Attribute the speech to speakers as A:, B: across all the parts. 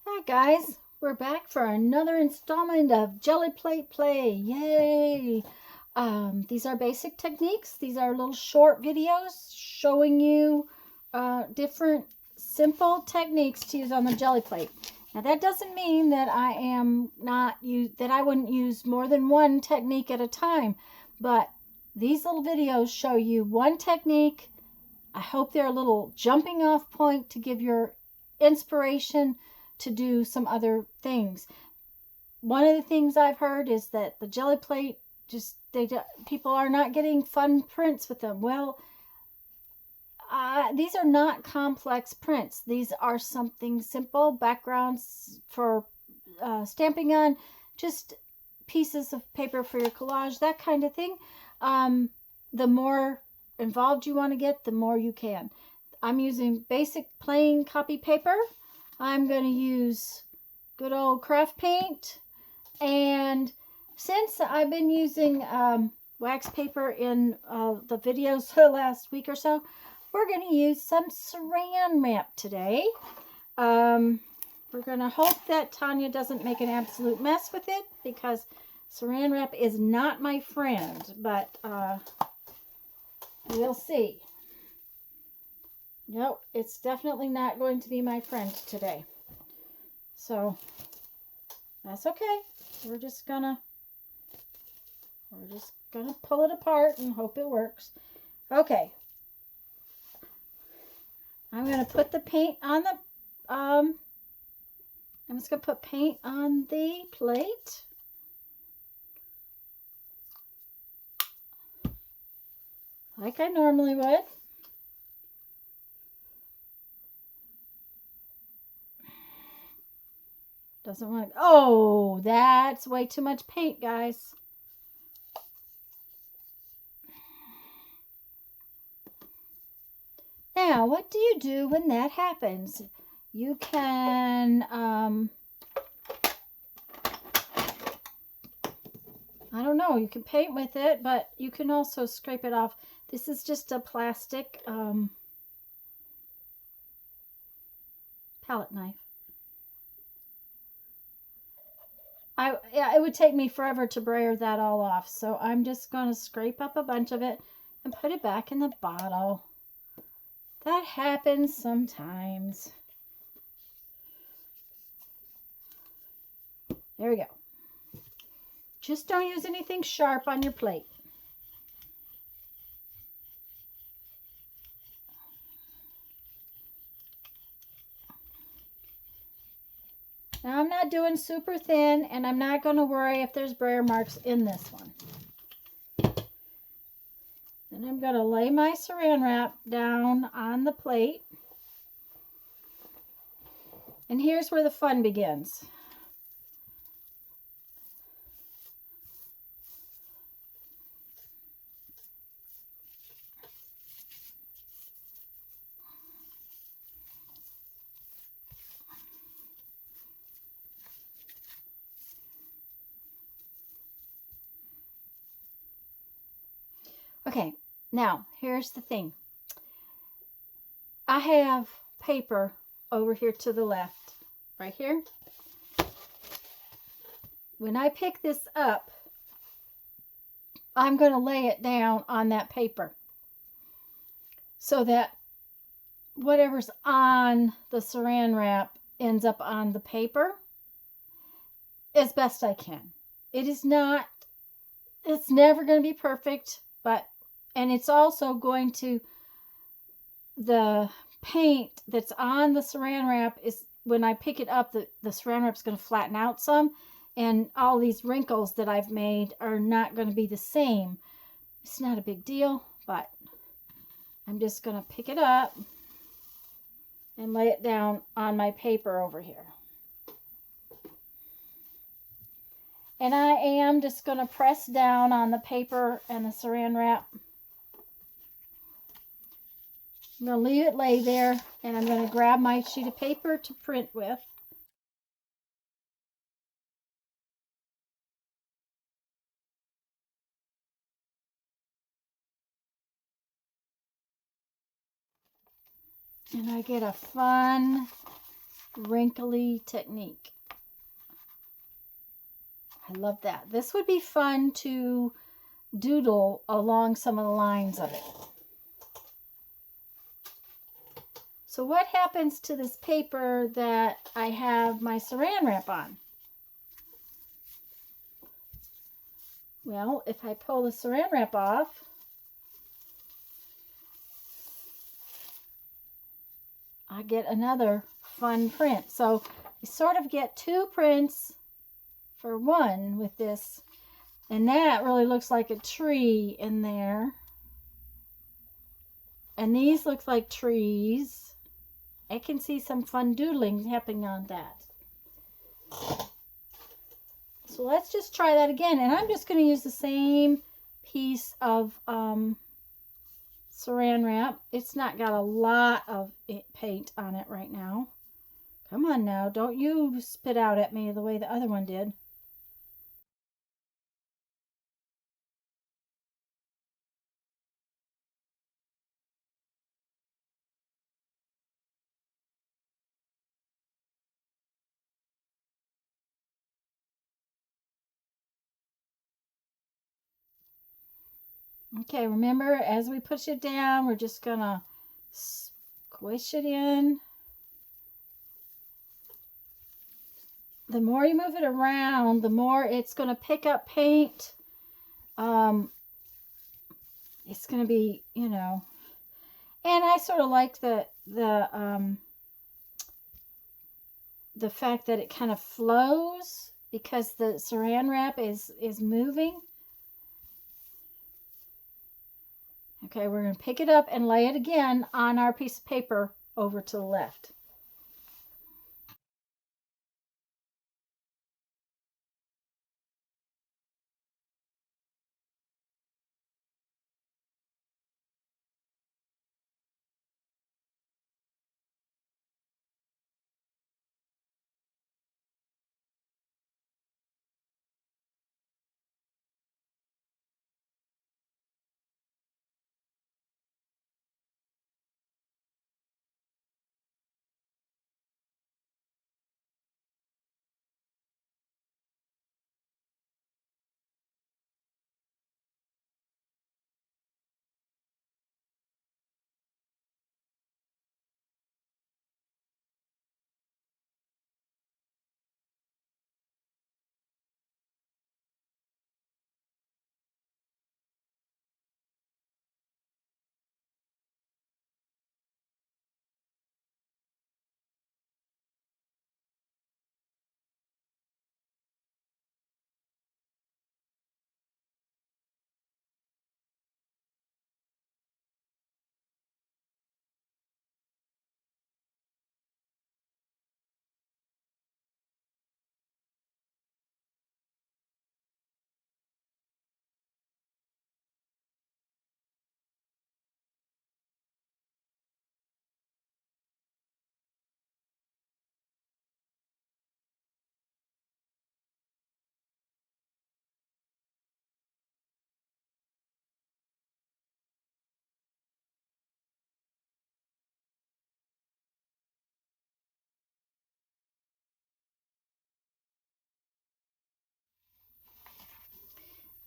A: Hi guys, we're back for another installment of Gelli Plate Play. Yay! These are basic techniques. These are little short videos showing you different simple techniques to use on the jelly plate. Now that doesn't mean that I wouldn't use more than one technique at a time, but these little videos show you one technique. I hope they're a little jumping off point to give your inspiration to do some other things. One of the things I've heard is that the jelly plate people are not getting fun prints with them. Well, these are not complex prints. These are something simple, backgrounds for stamping on, just pieces of paper for your collage, that kind of thing. The more involved you want to get, the more you can. I'm using basic plain copy paper. I'm going to use good old craft paint, and since I've been using wax paper in the videos the last week or so, we're going to use some saran wrap today. We're going to hope that Tanya doesn't make an absolute mess with it, because saran wrap is not my friend, but we'll see. Nope, it's definitely not going to be my friend today. So that's okay. We're just gonna pull it apart and hope it works. Okay. I'm gonna put the paint on the I'm just gonna put paint on the plate. Like I normally would. Doesn't want to. Oh, that's way too much paint, guys. Now, what do you do when that happens? You can, I don't know, you can paint with it, but you can also scrape it off. This is just a plastic palette knife. It would take me forever to brayer that all off, so I'm just going to scrape up a bunch of it and put it back in the bottle. That happens sometimes. There we go. Just don't use anything sharp on your plate. Now I'm not doing super thin, and I'm not going to worry if there's brayer marks in this one. Then I'm going to lay my saran wrap down on the plate. And here's where the fun begins. Okay, now here's the thing. I have paper over here to the left, right here. When I pick this up, I'm going to lay it down on that paper so that whatever's on the saran wrap ends up on the paper as best I can. It's never going to be perfect, and it's also going to, the paint that's on the saran wrap is, when I pick it up, the saran wrap's going to flatten out some, and all these wrinkles that I've made are not going to be the same. It's not a big deal, but I'm just going to pick it up and lay it down on my paper over here. And I am just going to press down on the paper and the saran wrap. I'm going to leave it lay there, and I'm going to grab my sheet of paper to print with. And I get a fun wrinkly technique. I love that. This would be fun to doodle along some of the lines of it. So what happens to this paper that I have my saran wrap on? Well, if I pull the saran wrap off, I get another fun print. So you sort of get two prints for one with this. And that really looks like a tree in there. And these look like trees. I can see some fun doodling happening on that. So let's just try that again. And I'm just going to use the same piece of saran wrap. It's not got a lot of paint on it right now. Come on now, don't you spit out at me the way the other one did. Okay, remember, as we push it down, we're just gonna squish it in. The more you move it around, the more it's gonna pick up paint. It's gonna be, you know, and I sort of like the fact that it kind of flows because the saran wrap is moving. Okay, we're going to pick it up and lay it again on our piece of paper over to the left.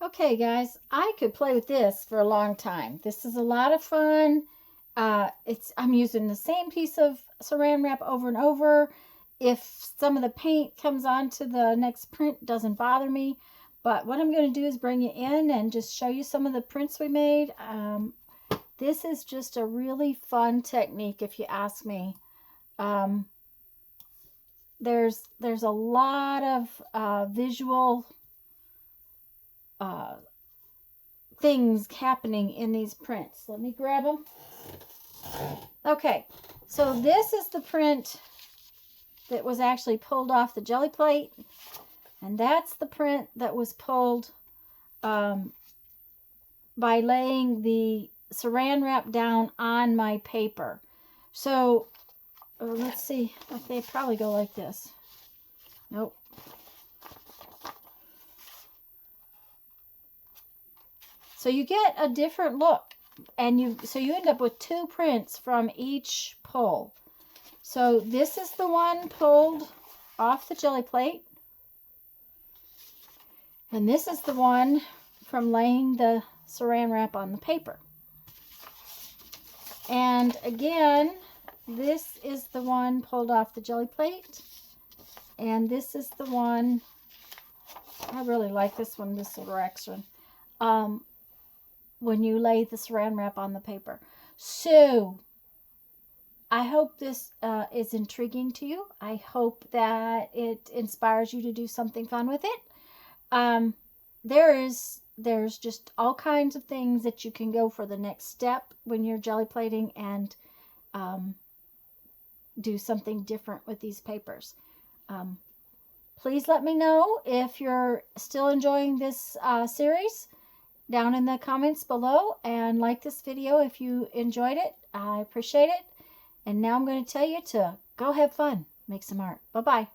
A: Okay, guys, I could play with this for a long time. This is a lot of fun. I'm using the same piece of saran wrap over and over. If some of the paint comes onto the next print, it doesn't bother me. But what I'm going to do is bring you in and just show you some of the prints we made. This is just a really fun technique, if you ask me. There's a lot of visual things happening in these prints. Let me grab them. Okay, so this is the print that was actually pulled off the Gelli Plate, and that's the print that was pulled by laying the saran wrap down on my paper. So let's see, they probably go like this. Nope. So you get a different look, and you end up with two prints from each pull. So this is the one pulled off the Gelli Plate. And this is the one from laying the saran wrap on the paper. And again, this is the one pulled off the Gelli Plate. And this is the one, I really like this one, this little extra. When you lay the saran wrap on the paper. So, I hope this is intriguing to you. I hope that it inspires you to do something fun with it. There's just all kinds of things that you can go for the next step when you're Gelli plating and do something different with these papers. Please let me know if you're still enjoying this series down in the comments below, and like this video if you enjoyed it. I appreciate it. And now I'm going to tell you to go have fun, make some art. Bye-bye.